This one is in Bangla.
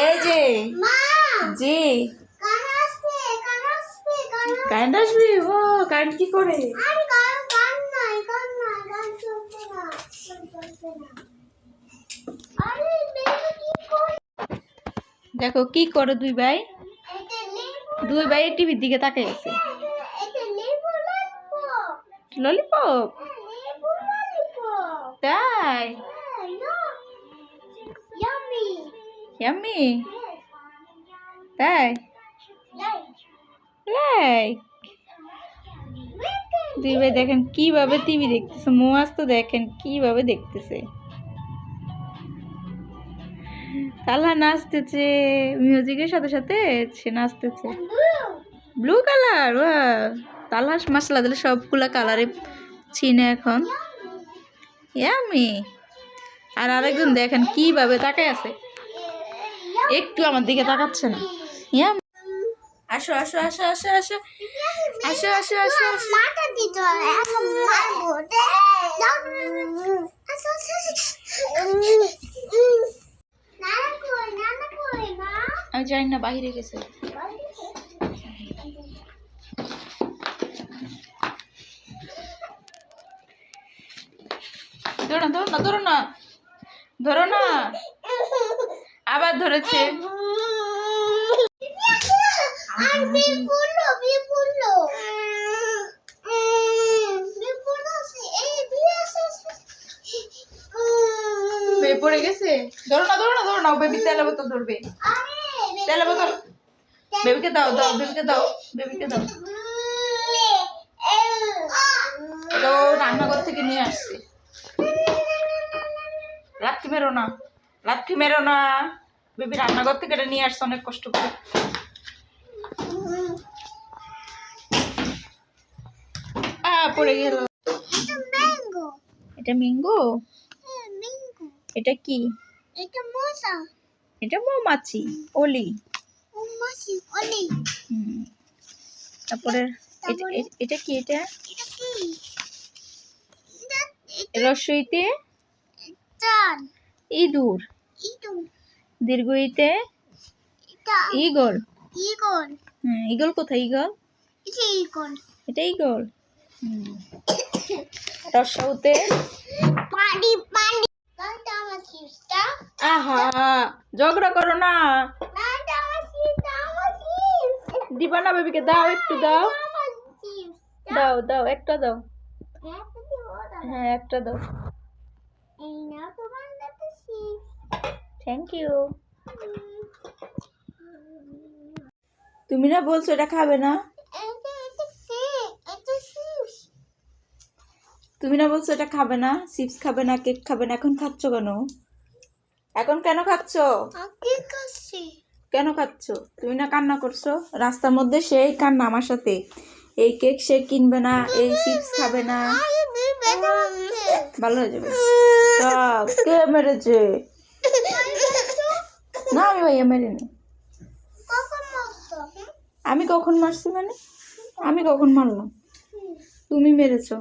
এই যে জি কারেন্ট আসবে। ও কারেন্ট কি করে? দেখো কি করে দুই ভাই টিভির দিকে তাকিয়ে আছে। ললিপপ তাই? ইয়াম্মি তাই? লাইক দুই ভাই দেখেন কিভাবে টিভি দেখতেছে। মোয়াজ তো দেখেন কিভাবে দেখতেছে। তালহা নাচতেছে মিউজিকের সাথে সাথে, সে নাচতেছে। ব্লু কালার, তালহা মশলা দিলে সবগুলা কালারে চিনে এখন। ইয়ামি। আর আরেকজন দেখেন কিভাবে তাকায় আছে, একটু আমার দিকে তাকাচ্ছে না। ইয়াম আসো আসো আসো আসো আসো আসো আসো আসো আসো। আমি জানি না, বাহিরে গেছে। ধরো না ধরো না ধরো না ধরো না, আবার ধরেছে। পড়ে গেছে। ধরো না ধরো না ধরো না, বেবি তেলে বোতল ধরবে। তেলে বোতল বেবিকে দাও, দাও বেবিকে দাও, বেবিকে দাও। তো রান্নাঘর থেকে নিয়ে আসছে। লাথি মেরো না, লাথি মেরো না। বেবি রান্নাঘর থেকে এটা নিয়ে আসছে অনেক কষ্ট করে। পড়ে গেল। এটা ম্যাঙ্গো। এটা কি? এটা মৌমাছি, অলি। তারপরে এটা কি? এটা রস্বইতে ইঁদুর, দীর্ঘইতে ঈগল। ঈগল কোথায়? ঈগল এটা ঈগল। রস্যউতে আহা, ঝগড়া করো না। দিবা না বেবিকে? দাও একটু, দাও দাও দাও, একটা দাও। হ্যাঁ একটা দাও। Thank you. তুমি না বলছো এটা খাবে না? তুমি না বলছো এটা খাবে না, চিপস খাবে না, কেক খাবে না, এখন খাচ্ছ কেন? এখন কেন খাচ্ছ? কেন খাচ্ছ? তুমি না কান্না করছো রাস্তার মধ্যে? সেই কান্না আমার সাথে। এই কেক সে কিনবে না, এই চিপস খাবে না। ভালো হয়ে যাবে। কে মেরেছে? না আমি ভাইয়া মেরেনি। আমি কখন মারছি? মানে আমি কখন মারলাম? তুমি মেরেছো।